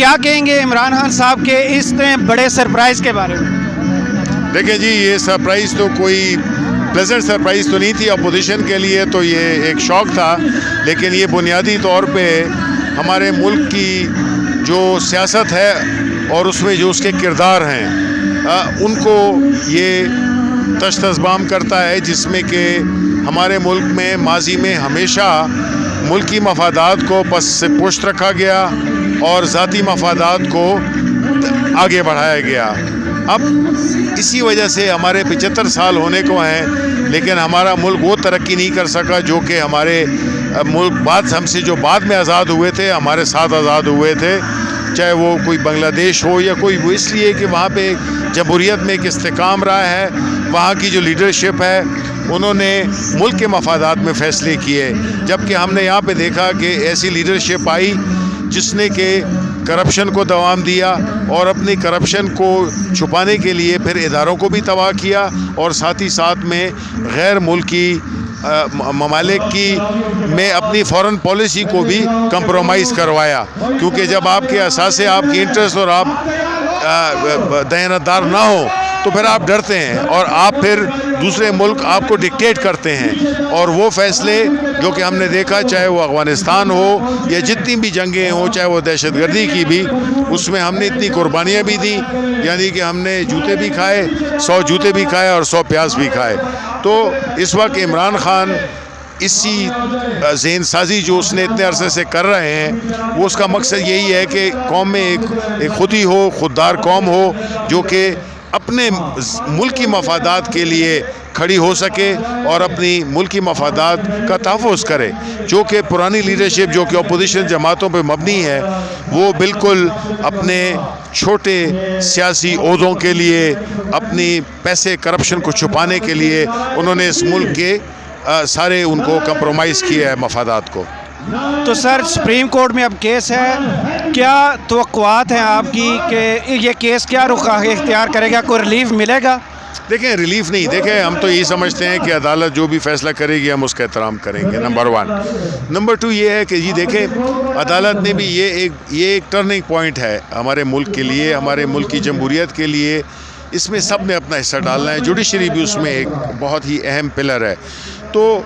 क्या कहेंगे इमरान खान साहब के इस बड़े सरप्राइज़ के बारे में? देखिए जी, ये सरप्राइज़ तो कोई प्लेजेंट सरप्राइज़ तो नहीं थी। अपोजिशन के लिए तो ये एक शौक़ था, लेकिन ये बुनियादी तौर पे हमारे मुल्क की जो सियासत है और उसमें जो उसके किरदार हैं उनको ये तश्त-ए-ज़बाम करता है, जिसमें कि हमारे मुल्क में माजी में हमेशा मुल्की मफादात को पस से पुश्त रखा गया और ज़ाती मफादात को आगे बढ़ाया गया। अब इसी वजह से हमारे 75 साल होने को हैं, लेकिन हमारा मुल्क वो तरक्की नहीं कर सका जो कि हमारे मुल्क हमसे जो बाद में आज़ाद हुए थे, हमारे साथ आज़ाद हुए थे, चाहे वो कोई बांग्लादेश हो या कोई, वो इसलिए कि वहाँ पे जमहूरियत में एक इस्तेकाम रहा है। वहाँ की जो लीडरशिप है उन्होंने मुल्क के मफादात में फ़ैसले किए, जबकि हमने यहाँ पे देखा कि ऐसी लीडरशिप आई जिसने कि करप्शन को दवाम दिया और अपनी करप्शन को छुपाने के लिए फिर इदारों को भी तबाह किया और साथ ही साथ में गैर मुल्की ममालिक की में अपनी फ़ॉरेन पॉलिसी को भी कंप्रोमाइज़ करवाया, क्योंकि जब आपके असासे आपकी इंटरेस्ट और आप दयानतदार ना हो तो फिर आप डरते हैं और आप फिर दूसरे मुल्क आपको डिक्टेट करते हैं। और वो फ़ैसले जो कि हमने देखा, चाहे वो अफ़गानिस्तान हो या जितनी भी जंगें हों, चाहे वो दहशतगर्दी की भी, उसमें हमने इतनी कुर्बानियाँ भी दी, यानी कि हमने जूते भी खाए, 100 जूते भी खाए और 100 प्याज भी खाए। तो इस वक्त इमरान खान इसी ज़हन साजी जो उसने इतने अरसे से कर रहे हैं, वो उसका मकसद यही है कि कौम में एक खुद ही हो, खुददार कौम हो जो कि अपने मुल्की मफादात के लिए खड़ी हो सके और अपनी मुल्की मफादात का तहफ़्फ़ुज़ करे। जो कि पुरानी लीडरशिप जो कि अपोजिशन जमातों पे मबनी है, वो बिल्कुल अपने छोटे सियासी ओहदों के लिए, अपनी पैसे करप्शन को छुपाने के लिए उन्होंने इस मुल्क के सारे उनको कंप्रोमाइज़ किया है मफादात को। तो सर, सुप्रीम कोर्ट में अब केस है, क्या तवक्कुआत हैं आपकी कि ये केस क्या रुख इख्तियार करेगा, कोई रिलीफ मिलेगा? देखें, रिलीफ नहीं, देखें हम तो यही समझते हैं कि अदालत जो भी फ़ैसला करेगी हम उसका एहतराम करेंगे, नंबर 1। नंबर 2 ये है कि जी देखें, अदालत ने भी ये एक टर्निंग पॉइंट है हमारे मुल्क के लिए, हमारे मुल्क की जमहूरियत के लिए। इसमें सब ने अपना हिस्सा डालना है, जुडिशरी भी उसमें एक बहुत ही अहम पिलर है। तो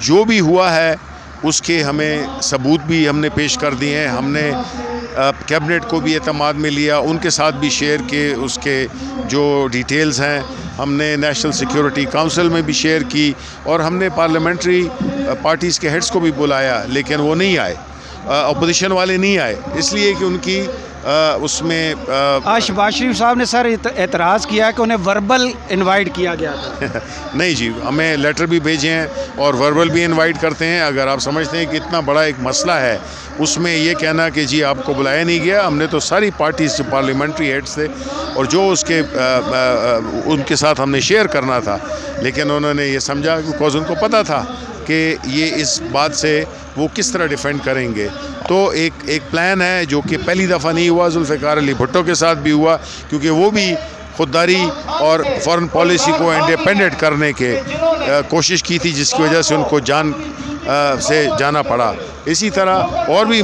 जो भी हुआ है उसके हमें सबूत भी हमने पेश कर दिए हैं, हमने कैबिनेट को भी एतमाद में लिया, उनके साथ भी शेयर किए, उसके जो डिटेल्स हैं हमने नेशनल सिक्योरिटी काउंसिल में भी शेयर की और हमने पार्लियामेंट्री पार्टीज़ के हेड्स को भी बुलाया, लेकिन वो नहीं आए, अपोजिशन वाले नहीं आए, इसलिए कि उनकी उसमें आज शहबाज शरीफ साहब ने सर एतराज़ किया कि उन्हें वर्बल इनवाइट किया गया था। नहीं जी, हमें लेटर भी भेजे हैं और वर्बल भी इनवाइट करते हैं। अगर आप समझते हैं कि इतना बड़ा एक मसला है, उसमें ये कहना कि जी आपको बुलाया नहीं गया, हमने तो सारी पार्टीज से पार्लियामेंट्री हेड्स थे और जो उसके उनके साथ हमने शेयर करना था, लेकिन उन्होंने ये समझा, बिकॉज उनको पता था कि ये इस बात से वो किस तरह डिफेंड करेंगे। तो एक प्लान है जो कि पहली दफ़ा नहीं हुआ, जुल्फ़िकार अली भुट्टो के साथ भी हुआ, क्योंकि वो भी खुददारी और फॉरेन पॉलिसी को इंडिपेंडेंट करने के कोशिश की थी, जिसकी वजह से उनको जान से जाना पड़ा। इसी तरह और भी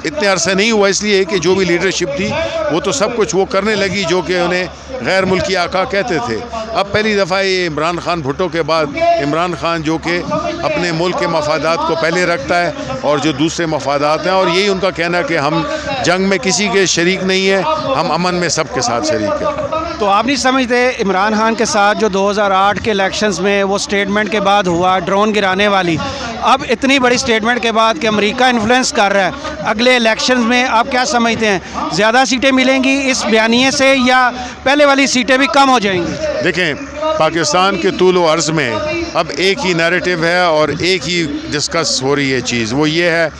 इतने अरसे नहीं हुआ, इसलिए कि जो भी लीडरशिप थी वो तो सब कुछ वो करने लगी जो कि उन्हें गैर मुल्की आका कहते थे। अब पहली दफ़ा ये इमरान खान भुट्टो के बाद इमरान खान जो कि अपने मुल्क के मफादात को पहले रखता है और जो दूसरे मफादात हैं, और यही उनका कहना है कि हम जंग में किसी के शरीक नहीं है, हम अमन में सबके साथ शरीक हैं। तो आप नहीं समझते इमरान खान के साथ जो 2008 के इलेक्शंस में वो स्टेटमेंट के बाद हुआ, ड्रोन गिराने वाली, अब इतनी बड़ी स्टेटमेंट के बाद कि अमेरिका इन्फ्लुएंस कर रहा है, अगले इलेक्शंस में आप क्या समझते हैं, ज़्यादा सीटें मिलेंगी इस बयानिए से या पहले वाली सीटें भी कम हो जाएंगी? देखें, पाकिस्तान के तूल व अर्ज़ में अब एक ही नैरेटिव है और एक ही डिस्कस हो रही है चीज़, वो ये है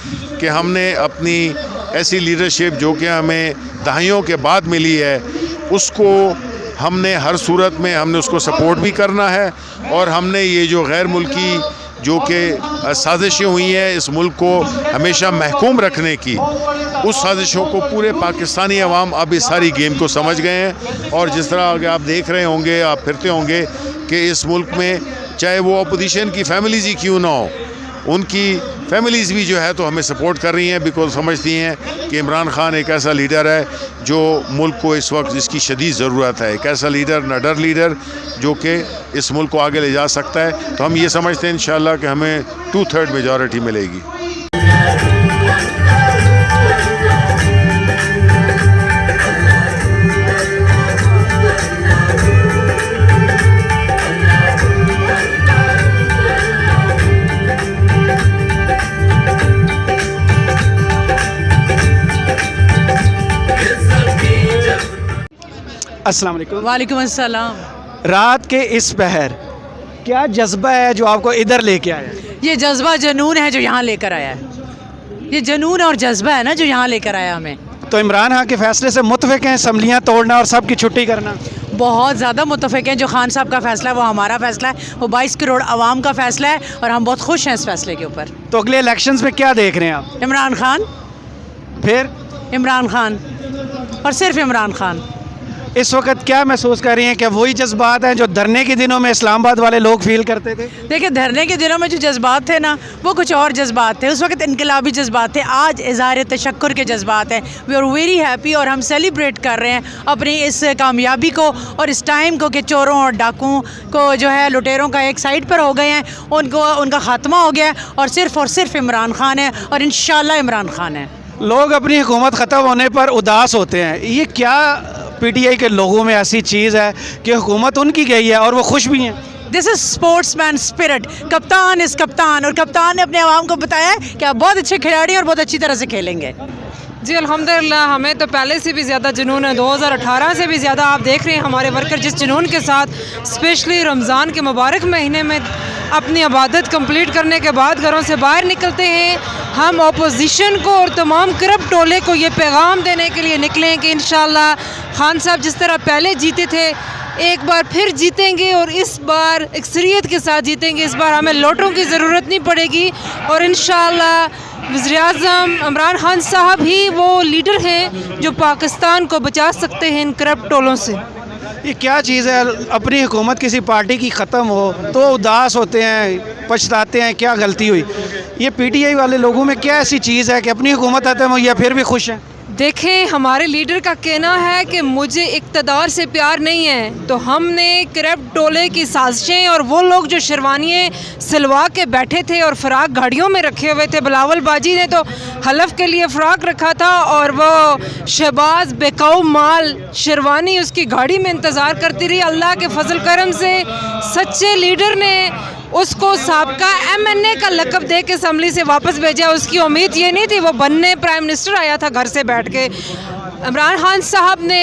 कि हमने अपनी ऐसी लीडरशिप जो कि हमें दहाइयों के बाद मिली है, उसको हमने हर सूरत में हमने उसको सपोर्ट भी करना है, और हमने ये जो गैर मुल्की जो कि साजिशें हुई हैं इस मुल्क को हमेशा महकूम रखने की, उस साजिशों को पूरे पाकिस्तानी अवाम अब इस सारी गेम को समझ गए हैं। और जिस तरह अगर आप देख रहे होंगे, आप फिरते होंगे कि इस मुल्क में चाहे वो अपोजिशन की फैमिलीज़ ही क्यों ना हो, उनकी फैमिलीज़ भी जो है तो हमें सपोर्ट कर रही हैं, बिकॉज समझती हैं कि इमरान खान एक ऐसा लीडर है जो मुल्क को इस वक्त जिसकी शदीद ज़रूरत है, एक ऐसा लीडर, निडर लीडर जो कि इस मुल्क को आगे ले जा सकता है। तो हम ये समझते हैं इंशाअल्लाह कि हमें 2/3 मेजॉरिटी मिलेगी। अस्सलाम वालेकुम। वालेकुम अस्सलाम। रात के इस पहर क्या जज्बा है जो आपको इधर लेके आया? ये जज्बा जुनून है जो यहाँ लेकर आया है। ये जुनून और जज्बा है ना जो यहाँ लेकर आया हमें। तो इमरान खान के फैसले से मुतफिक हैं, असम्बलियाँ तोड़ना और सबकी छुट्टी करना? बहुत ज़्यादा मुतफिक हैं। जो खान साहब का फ़ैसला है वो हमारा फ़ैसला है, वो 22 करोड़ आवाम का फ़ैसला है और हम बहुत खुश हैं इस फैसले के ऊपर। तो अगले इलेक्शंस में क्या देख रहे हैं आप? इमरान खान, फिर इमरान खान और सिर्फ इमरान खान। इस वक्त क्या महसूस कर रही हैं कि वही जज्बात हैं जो धरने के दिनों में इस्लामाबाद वाले लोग फील करते थे? देखिए, धरने के दिनों में जो जज्बात थे ना वो कुछ और जज्बात थे। उस वक्त इनकलाबी जज्बात थे, आज इज़हार तशक्कुर के जज्बात हैं। वी आर वेरी हैप्पी और हम सेलिब्रेट कर रहे हैं अपनी इस कामयाबी को और इस टाइम को कि चोरों और डाकुओं को जो है, लुटेरों का एक साइड पर हो गए हैं, उनका ख़ात्मा हो गया है और सिर्फ इमरान खान है और इंशाल्लाह इमरान खान है। लोग अपनी हुकूमत ख़त्म होने पर उदास होते हैं, ये क्या PTI के लोगों में ऐसी चीज़ है कि हुकूमत उनकी गई है और वो खुश भी हैं? This is sportsman spirit. कप्तान इस कप्तान, और कप्तान ने अपने आवाम को बताया है कि आप बहुत अच्छे खिलाड़ी और बहुत अच्छी तरह से खेलेंगे। जी अल्हम्दुलिल्लाह, हमें तो पहले से भी ज़्यादा जुनून है। 2018 से भी ज़्यादा आप देख रहे हैं हमारे वर्कर जिस जुनून के साथ स्पेशली रमज़ान के मुबारक महीने में अपनी इबादत कंप्लीट करने के बाद घरों से बाहर निकलते हैं। हम अपोजिशन को और तमाम करप्ट टोले को ये पैगाम देने के लिए निकले हैं कि इंशाल्लाह खान साहब जिस तरह पहले जीते थे एक बार फिर जीतेंगे और इस बार अक्सरियत के साथ जीतेंगे। इस बार हमें लोटों की ज़रूरत नहीं पड़ेगी और इंशाल्लाह वज़ीर-ए-आज़म इमरान खान साहब ही वो लीडर हैं जो पाकिस्तान को बचा सकते हैं इन करप्ट टोलों से। ये क्या चीज़ है, अपनी हुकूमत किसी पार्टी की ख़त्म हो तो उदास होते हैं, पछताते हैं क्या गलती हुई। ये PTI वाले लोगों में क्या ऐसी चीज़ है कि अपनी हुकूमत ख़त्म हुई है फिर भी खुश हैं? देखें, हमारे लीडर का कहना है कि मुझे इक़्तिदार से प्यार नहीं है, तो हमने करप्ट टोले की साजिशें और वो लोग जो शेरवानियाँ सिलवा के बैठे थे और फ़राक गाड़ियों में रखे हुए थे, बिलावल बाजी ने तो हलफ के लिए फ़राक रखा था और वो शहबाज बेकाऊ माल शेरवानी उसकी गाड़ी में इंतज़ार करती रही। अल्लाह के फजल करम से सच्चे लीडर ने उसको साबका MNA का लक़ब दे के असम्बली से वापस भेजा। उसकी उम्मीद ये नहीं थी, वो बनने प्राइम मिनिस्टर आया था घर से बैठ के। इमरान खान साहब ने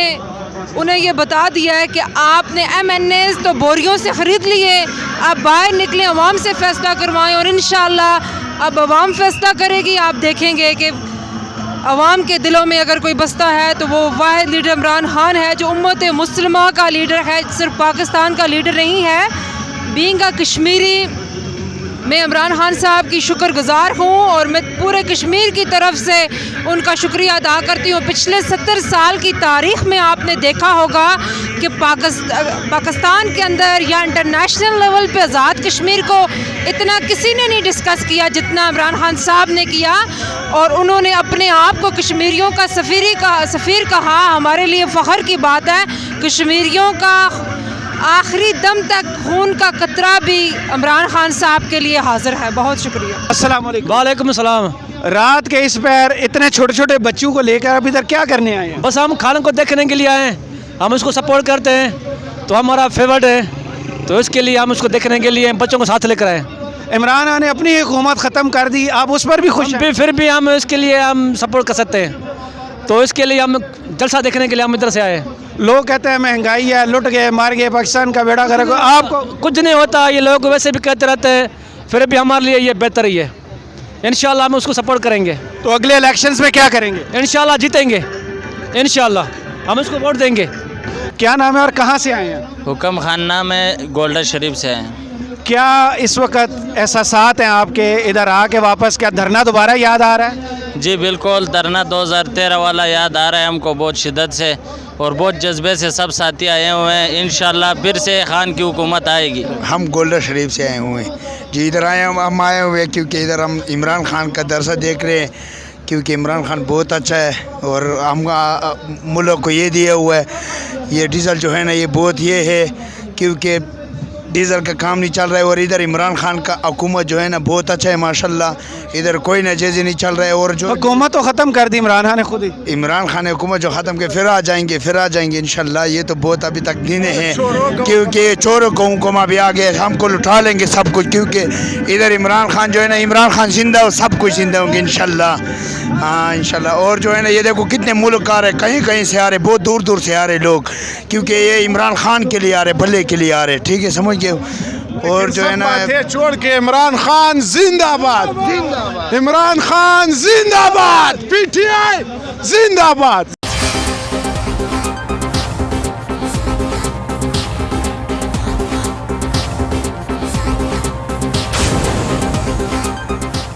उन्हें ये बता दिया है कि आपने MNAs तो बोरियों से ख़रीद लिए, आप बाहर निकलें, अवाम से फ़ैसला करवाएं और इंशाअल्लाह अब अवाम फ़ैसला करेगी। आप देखेंगे कि अवाम के दिलों में अगर कोई बसता है तो वो वाहिद लीडर इमरान खान है जो उम्मत मुस्लिमा का लीडर है, सिर्फ पाकिस्तान का लीडर नहीं है। बीइंग अ कश्मीरी, मैं इमरान खान साहब की शुक्रगुज़ार हूँ और मैं पूरे कश्मीर की तरफ से उनका शुक्रिया अदा करती हूँ। पिछले 70 साल की तारीख़ में आपने देखा होगा कि पाकिस्तान के अंदर या इंटरनेशनल लेवल पे आज़ाद कश्मीर को इतना किसी ने नहीं डिस्कस किया जितना इमरान खान साहब ने किया और उन्होंने अपने आप को कश्मीरियों का सफ़ीर कहा। हमारे लिए फ़ख्र की बात है, कश्मीरियों का आखिरी दम तक खून का कतरा भी इमरान खान साहब के लिए हाजिर है। बहुत शुक्रिया। अस्सलाम वालेकुम। वालेकुम सलाम। रात के इस पहर इतने छोटे छोटे बच्चों को लेकर आप इधर क्या करने आए हैं? बस हम खान को देखने के लिए आए हैं, हम उसको सपोर्ट करते हैं तो हमारा फेवरेट है, तो इसके लिए हम उसको देखने के लिए बच्चों को साथ लेकर आए। इमरान खान ने अपनी हुकूमत ख़त्म कर दी, आप उस पर भी खुश हैं? फिर भी हम इसके लिए हम सपोर्ट कर सकते हैं, तो इसके लिए हम जलसा देखने के लिए हम इधर से आए। लोग कहते हैं महंगाई है, लुट गए, मार गए, पाकिस्तान का बेड़ा गर्क। आपको कुछ नहीं होता, ये लोग वैसे भी कहते रहते हैं, फिर भी हमारे लिए ये बेहतर ही है। इंशाल्लाह हम उसको सपोर्ट करेंगे। तो अगले इलेक्शंस में क्या करेंगे? इंशाल्लाह जीतेंगे, इंशाल्लाह हम उसको वोट देंगे। क्या नाम है और कहाँ से आए हैं? हुकम खान नाम है, गोल्डन शरीफ से हैं। क्या इस वक्त एहसासात हैं आपके इधर आके वापस? क्या धरना दोबारा याद आ रहा है? जी बिल्कुल, धरना 2013 वाला याद आ रहा है हमको बहुत शिद्दत से। और बहुत जज्बे से सब साथी आए हुए हैं। इंशाल्लाह फिर से खान की हुकूमत आएगी। हम गोल्डन शरीफ से आए हुए हैं जी। इधर हम आए हुए हैं क्योंकि इधर हम इमरान खान का दरसा देख रहे हैं, क्योंकि इमरान खान बहुत अच्छा है और हम मुल्क को ये दिया हुआ है। ये डीज़ल जो है ना ये बहुत ये है, क्योंकि डीज़ल का काम नहीं चल रहा है और इधर इमरान खान का हुकूमत जो है ना बहुत अच्छा है माशाल्लाह। इधर कोई नजेज़ी नहीं चल रहा है। और जो हुकूमत तो ख़त्म कर दी इमरान खान ने खुद ही। इमरान खान ने हुकूमत जो ख़त्म के फिर आ जाएंगे इंशाल्लाह। ये तो बहुत अभी तक दिन हैं, क्योंकि चोरों को हुक्म भी आ गए, हमको लुटा लेंगे सब कुछ, क्योंकि इधर इमरान खान जो है ना, इमरान खान जिंदा हो सब कुछ जिंदा होंगे इंशाल्लाह। हाँ इंशाल्लाह। और जो है ना ये देखो कितने मुल्क आ रहे, कहीं कहीं से आ रहे, बहुत दूर दूर से आ रहे लोग, क्योंकि ये इमरान खान के लिए आ रहे, भले के लिए आ रहे, ठीक है समझ गए। और जो है ना छोड़ के इमरान खान जिंदाबाद, इमरान खान जिंदाबाद, पीटीआई जिंदाबाद।